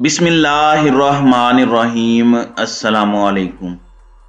बिस्मिल्लाहिर्रहमानिर्रहीम। अस्सलामुअलैकुम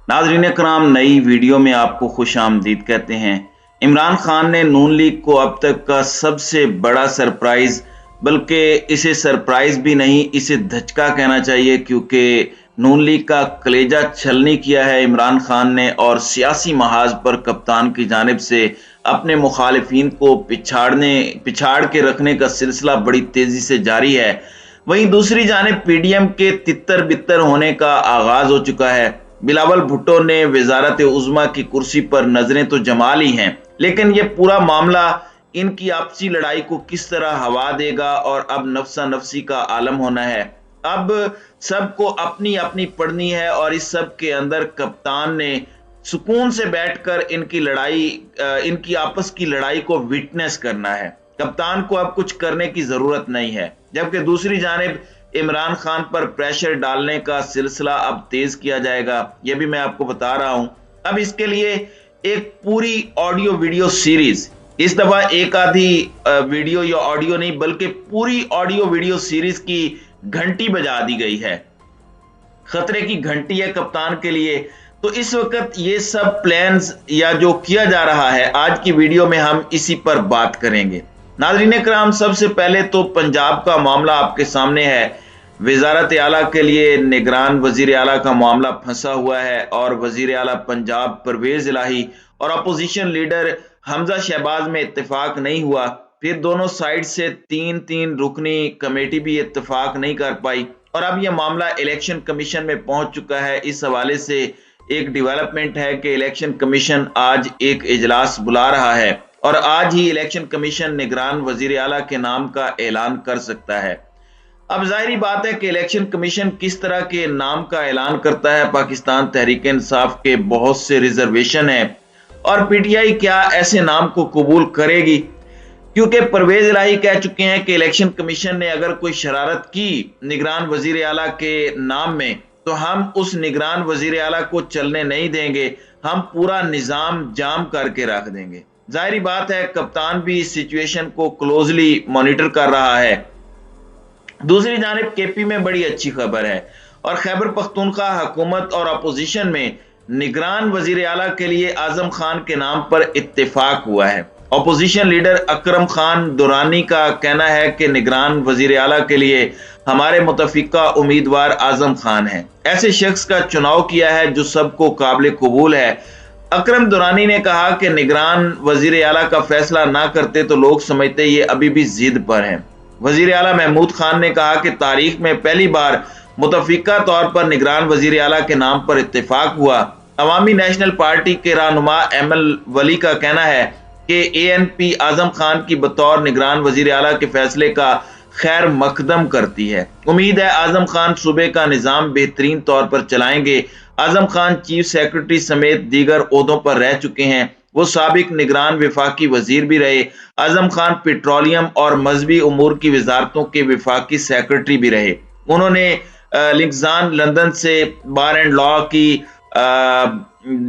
नाज़रीन कराम, नई वीडियो में आपको खुश आमदीद कहते हैं। इमरान खान ने नून लीग को अब तक का सबसे बड़ा सरप्राइज, बल्कि इसे सरप्राइज भी नहीं, इसे धचका कहना चाहिए, क्योंकि नून लीग का कलेजा छलनी किया है इमरान खान ने और सियासी महाज पर कप्तान की जानिब से अपने मुखालिफिन को पिछाड़ के रखने का सिलसिला बड़ी तेजी से जारी है। वहीं दूसरी जानिब पीडीएम के तितर बितर होने का आगाज हो चुका है। बिलावल भुट्टो ने वजारत उज़्मा की कुर्सी पर नजरें तो जमा ली हैं, लेकिन ये पूरा मामला इनकी आपसी लड़ाई को किस तरह हवा देगा और अब नफसा नफसी का आलम होना है। अब सबको अपनी अपनी पढ़नी है और इस सब के अंदर कप्तान ने सुकून से बैठकर इनकी आपस की लड़ाई को विटनेस करना है। कप्तान को अब कुछ करने की जरूरत नहीं है, जबकि दूसरी जानिब इमरान खान पर प्रेशर डालने का सिलसिला अब तेज किया जाएगा। यह भी मैं आपको बता रहा हूं। अब इसके लिए एक पूरी ऑडियो वीडियो सीरीज, इस दफा एक आधी वीडियो या ऑडियो नहीं, बल्कि पूरी ऑडियो वीडियो सीरीज की घंटी बजा दी गई है। खतरे की घंटी है कप्तान के लिए। तो इस वक्त ये सब प्लान्स या जो किया जा रहा है, आज की वीडियो में हम इसी पर बात करेंगे। नाज़रीन कराम, सबसे पहले तो पंजाब का मामला आपके सामने है। वजारत आला के लिए निगरान वजीर आला का मामला फंसा हुआ है और वजीर आला पंजाब परवेज इलाही और अपोजिशन लीडर हमजा शहबाज में इत्तेफाक नहीं हुआ। फिर दोनों साइड से तीन तीन रुकनी कमेटी भी इत्तेफाक नहीं कर पाई और अब यह मामला इलेक्शन कमीशन में पहुंच चुका है। इस हवाले से एक डेवलपमेंट है कि इलेक्शन कमीशन आज एक इजलास बुला रहा है और आज ही इलेक्शन कमीशन निगरान वजीर आला के नाम का ऐलान कर सकता है। अब जाहिर बात है कि इलेक्शन कमीशन किस तरह के नाम का ऐलान करता है। पाकिस्तान तहरीक इंसाफ के बहुत से रिजर्वेशन है और पीटीआई क्या ऐसे नाम को कबूल करेगी, क्योंकि परवेज इलाही कह चुके हैं कि इलेक्शन कमीशन ने अगर कोई शरारत की निगरान वजीर आला के नाम में तो हम उस निगरान वजीर आला को चलने नहीं देंगे, हम पूरा निजाम जाम करके रख देंगे। जाहिर बात है कप्तान भी इस सिचुएशन को क्लोजली मॉनिटर कर रहा है। दूसरी जानिब केपी में बड़ी अच्छी खबर है और खैबर पख्तूनख्वा हुकूमत और अपोजिशन में निगरान वजीर आला के लिए आजम खान के नाम पर इत्तेफाक हुआ है। अपोजिशन लीडर अकरम खान दुरानी का कहना है कि निगरान वजीर आला के लिए हमारे मुतफिका उम्मीदवार आजम खान है। ऐसे शख्स का चुनाव किया है जो सबको काबिल कबूल है। अकरम दुरानी ने कहा कि निगरान वजीर आला का फैसला ना करते तो लोग समझते ये अभी भी जिद पर हैं। वजीर आला महमूद खान ने कहा कि तारीख में पहली बार मुतफिका तौर पर निगरान वजीर आला के नाम पर इत्तेफाक हुआ। अवामी नेशनल पार्टी के रहनुमा एमएल वली का कहना है कि एएनपी आजम खान की बतौर निगरान वजीर आला के फैसले का खैर मकदम करती है। उम्मीद है आजम खान सूबे का निजाम बेहतरीन तौर पर चलाएंगे। आजम खान चीफ सेक्रेटरी समेत दीगर ओहदों पर रह चुके हैं। वो साबिक निगरान विफाकी वजीर भी रहे। आजम खान पेट्रोलियम और मजहबी उमूर की वजारतों के विफाकी सेक्रेटरी भी रहे। उन्होंने लिंकजान लंदन से बार एंड लॉ की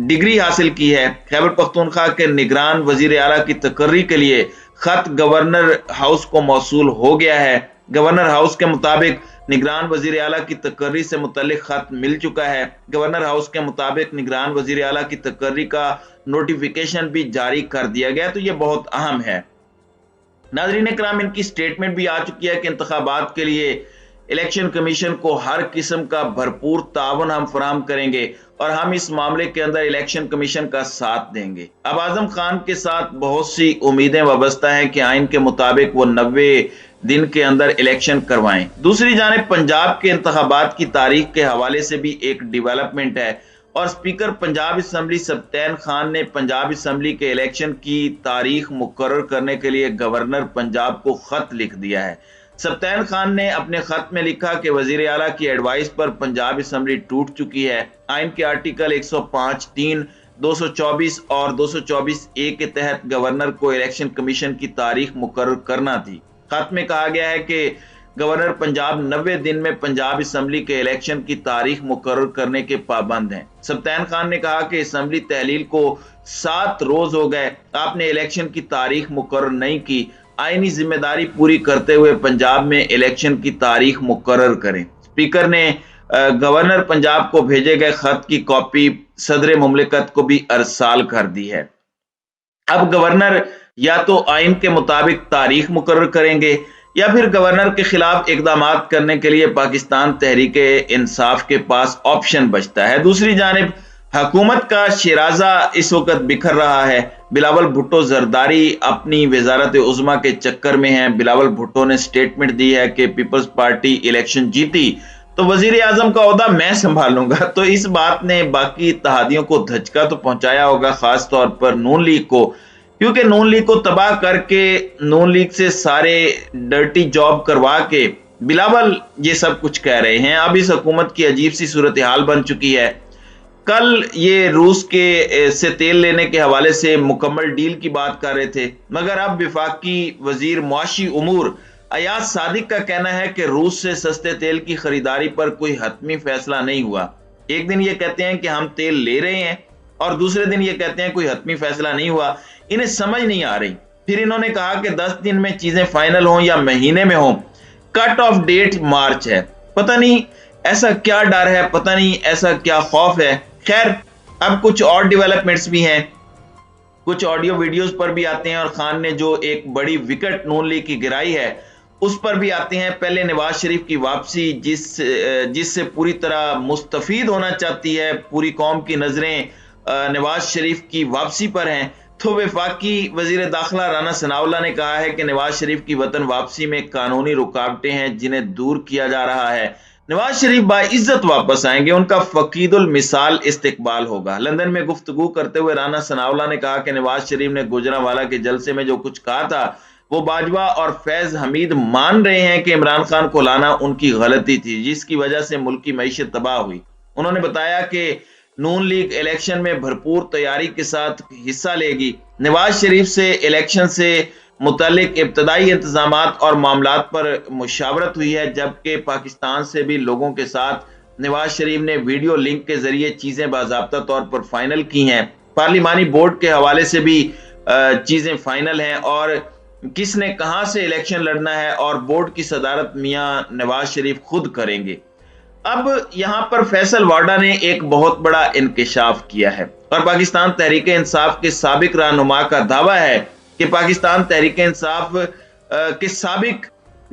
डिग्री हासिल की है। खैबर पख्तूनख्वा के निगरान वजीर आला की तकर्री के लिए खत गवर्नर हाउस को मौसूल हो गया है। गवर्नर हाउस के मुताबिक निगरान वजीर आला की तकर्री से मुतल्लिक खत मिल चुका है। गवर्नर हाउस के मुताबिक निगरान वजीर आला की तकर्री का नोटिफिकेशन भी जारी कर दिया गया। तो यह बहुत अहम है। नाज़रीन कराम, इनकी स्टेटमेंट भी आ चुकी है कि इंतखाबात के लिए इलेक्शन कमीशन को हर किस्म का भरपूर तावन हम फराहम करेंगे और हम इस मामले के अंदर इलेक्शन कमीशन का साथ देंगे। अब आजम खान के साथ बहुत सी उम्मीदें वाबस्ता हैं कि आइन के मुताबिक वो 90 दिन के अंदर इलेक्शन करवाएं। दूसरी जानिब पंजाब के इंतखाबात की तारीख के हवाले से भी एक डेवलपमेंट है और स्पीकर पंजाब असम्बली सब्तैन खान ने पंजाब असम्बली के इलेक्शन की तारीख मुकर्रर करने के लिए गवर्नर पंजाब को खत लिख दिया है। सब्तैन खान ने अपने खत में लिखा कि वजीर आला की एडवाइस पर पंजाब असम्बली टूट चुकी है। आइन के आर्टिकल 105(3), 224 और 224(a) के तहत गवर्नर को इलेक्शन कमीशन की तारीख मुकर्रर करना थी। खत में कहा गया है कि गवर्नर पंजाब 90 दिन में पंजाब असम्बली के इलेक्शन की तारीख मुकर्रर करने के पाबंद हैं। सब्तैन खान ने कहा कि असम्बली तहलील को 7 रोज हो गए, आपने इलेक्शन की तारीख मुकर्रर नहीं की, आईनी जिम्मेदारी पूरी करते हुए पंजाब में इलेक्शन की तारीख मुकर्रर करें। स्पीकर ने गवर्नर पंजाब को भेजे गए खत की कॉपी सदर मुमलिकत को भी अरसाल कर दी है। अब गवर्नर या तो आइन के मुताबिक तारीख मुकर्रर करेंगे या फिर गवर्नर के खिलाफ इकदामात करने के लिए पाकिस्तान तहरीक इंसाफ के पास ऑप्शन बचता है। दूसरी जानिब हुकूमत का शिराजा इस वक्त बिखर रहा है। बिलावल भुट्टो जरदारी अपनी वजारत उज़्मा के चक्कर में है। बिलावल भुट्टो ने स्टेटमेंट दी है कि पीपल्स पार्टी इलेक्शन जीती तो वजीर आजम का ओहदा मैं संभालूंगा। तो इस बात ने बाकी इत्तेहादियों को धचका तो पहुंचाया होगा, खास तौर पर नून लीग को, क्योंकि नून लीग को तबाह करके नून लीग से सारे डर्टी जॉब करवा के बिलावल ये सब कुछ कह रहे हैं। अब इस हुकूमत की अजीब सी सूरत हाल बन चुकी है। कल ये रूस के से तेल लेने के हवाले से मुकम्मल डील की बात कर रहे थे, मगर अब विफाकी वजीर मुआशी उमूर अयाज सादिक का कहना है कि रूस से सस्ते तेल की खरीदारी पर कोई हतमी फैसला नहीं हुआ। एक दिन ये कहते हैं कि हम तेल ले रहे हैं और दूसरे दिन ये कहते हैं कोई हतमी फैसला नहीं हुआ। इन्हें समझ नहीं आ रही। फिर इन्होंने कहा कि 10 दिन में चीजें फाइनल हों या महीने में हों। कट ऑफ डेट मार्च है। पता नहीं ऐसा क्या डर है, पता नहीं ऐसा क्या खौफ है। खैर, अब कुछ और डेवलपमेंट्स भी हैं, कुछ ऑडियो वीडियोस पर भी आते हैं और खान ने जो एक बड़ी विकेट नून लीग की गिराई है उस पर भी आते हैं। पहले नवाज शरीफ की वापसी, जिससे पूरी तरह मुस्तफीद होना चाहती है पूरी कौम की नजरें नवाज शरीफ की वापसी पर हैं। तो वफाकी वजीर दाखिला राना सनाउल्लाह ने कहा है कि नवाज शरीफ की वतन वापसी में कानूनी रुकावटें हैं जिन्हें दूर किया जा रहा है। नवाज शरीफ बाइज्जत वापस आएंगे, उनका फकीदुल मिसाल इस्तिकबाल होगा। लंदन में गुफ्तगू करते हुए राना सनाउल्लाह ने कहा कि नवाज शरीफ ने गुजरांवाला के जलसे में जो कुछ कहा था वो बाजवा और फैज हमीद मान रहे हैं कि इमरान खान को लाना उनकी गलती थी, जिसकी वजह से मुल्क की मईशत तबाह हुई। उन्होंने बताया कि नून लीग इलेक्शन में भरपूर तैयारी के साथ हिस्सा लेगी। नवाज शरीफ से इलेक्शन से मुतालिक इब्तदाई इंतजामात और मामलात पर मुशावरत हुई है, जबकि पाकिस्तान से भी लोगों के साथ नवाज शरीफ ने वीडियो लिंक के जरिए चीजें बाज़ाब्ता तौर पर फाइनल की हैं। पार्लिमानी बोर्ड के हवाले से भी चीजें फाइनल हैं और किसने कहां से इलेक्शन लड़ना है और बोर्ड की सदारत मियां नवाज शरीफ खुद करेंगे। अब यहां पर फैसल वाडा ने एक बहुत बड़ा इंकशाफ किया है और पाकिस्तान तहरीक इंसाफ के साबिक रहनुमा का दावा है कि पाकिस्तान तहरीक इंसाफ के साबिक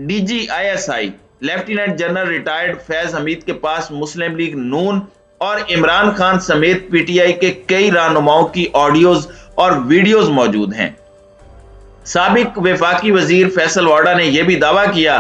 DGISI lieutenant general retired Faiz Hamid के पास मुस्लिम लीग नून और इमरान खान समेत PTI के कई रहनुमाओं की ऑडियोज और वीडियोज मौजूद हैं। साबिक वफाकी वजीर फैसल वाडा ने यह भी दावा किया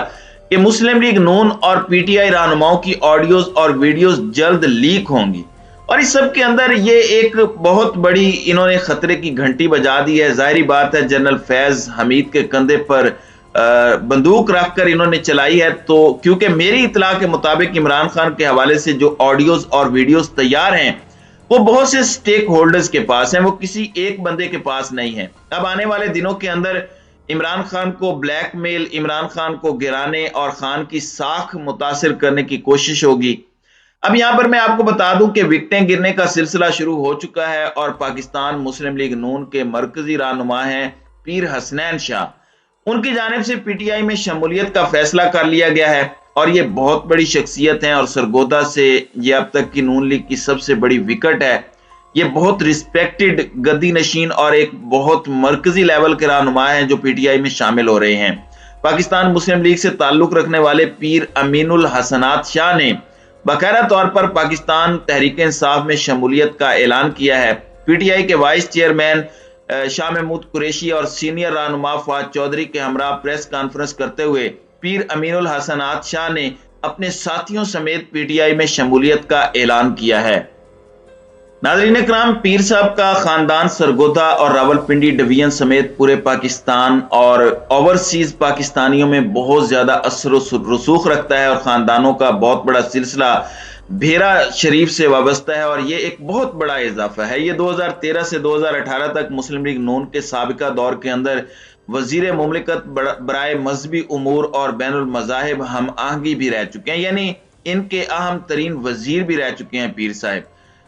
कि मुस्लिम लीग नून और PTI रहनुमाओं की ऑडियोज और वीडियोज जल्द लीक होंगी। और इस सब के अंदर ये एक बहुत बड़ी इन्होंने खतरे की घंटी बजा दी है। जाहिर बात है जनरल फैज हमीद के कंधे पर बंदूक रखकर इन्होंने चलाई है। तो क्योंकि मेरी इतला के मुताबिक इमरान खान के हवाले से जो ऑडियोज और वीडियोज तैयार हैं वो बहुत से स्टेक होल्डर्स के पास हैं, वो किसी एक बंदे के पास नहीं है। अब आने वाले दिनों के अंदर इमरान खान को ब्लैकमेल, इमरान खान को गिराने और खान की साख मुतासिर करने की कोशिश होगी। अब यहां पर मैं आपको बता दूं कि विकटें गिरने का सिलसिला शुरू हो चुका है और पाकिस्तान मुस्लिम लीग नून के मरकजी रहनुमा हैं पीर हसनैन शाह। उनकी जानिब से PTI में शमूलियत का फैसला कर लिया गया है और ये बहुत बड़ी शख्सियत हैं और सरगोदा से ये अब तक की नून लीग की सबसे बड़ी विकेट है। ये बहुत रिस्पेक्टेड गद्दी नशीन और एक बहुत मरकजी लेवल के रहनुमा हैं जो PTI में शामिल हो रहे हैं। पाकिस्तान मुस्लिम लीग से ताल्लुक रखने वाले पीर अमीनुल हसनात शाह ने बाकायदा तौर पर पाकिस्तान तहरीक इंसाफ में शमूलियत का ऐलान किया है। PTI के वाइस चेयरमैन शाह महमूद कुरैशी और सीनियर रहनुमा फवाद चौधरी के हमरा प्रेस कॉन्फ्रेंस करते हुए पीर अमीनुल हसनात शाह ने अपने साथियों समेत PTI में शमूलियत का ऐलान किया है। नाज़रीन इकराम, पीर साहब का खानदान सरगोदा और रावलपिंडी डिवीजन समेत पूरे पाकिस्तान और ओवरसीज पाकिस्तानियों में बहुत ज्यादा असर रसूख रखता है और खानदानों का बहुत बड़ा सिलसिला भेरा शरीफ से वाबस्ता है और ये एक बहुत बड़ा इजाफा है। ये 2013 से 2018 तक मुस्लिम लीग नून के साबिका दौर के अंदर वजीर मुमलिकत बराए मजहबी उमूर और बैनुल मज़ाहिब हम आहंगी भी रह चुके हैं, यानी इनके अहम तरीन वजीर भी रह चुके हैं पीर साहब।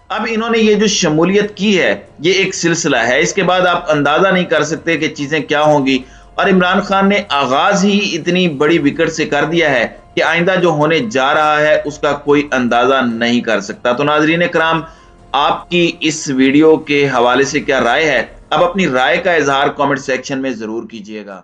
अब इन्होंने ये जो शमूलियत की है ये एक सिलसिला है, इसके बाद आप अंदाजा नहीं कर सकते कि चीजें क्या होंगी। और इमरान खान ने आगाज ही इतनी बड़ी विकेट से कर दिया है कि आइंदा जो होने जा रहा है उसका कोई अंदाजा नहीं कर सकता। तो नाजरीन कराम, आपकी इस वीडियो के हवाले से क्या राय है? अब अपनी राय का इजहार कमेंट सेक्शन में जरूर कीजिएगा।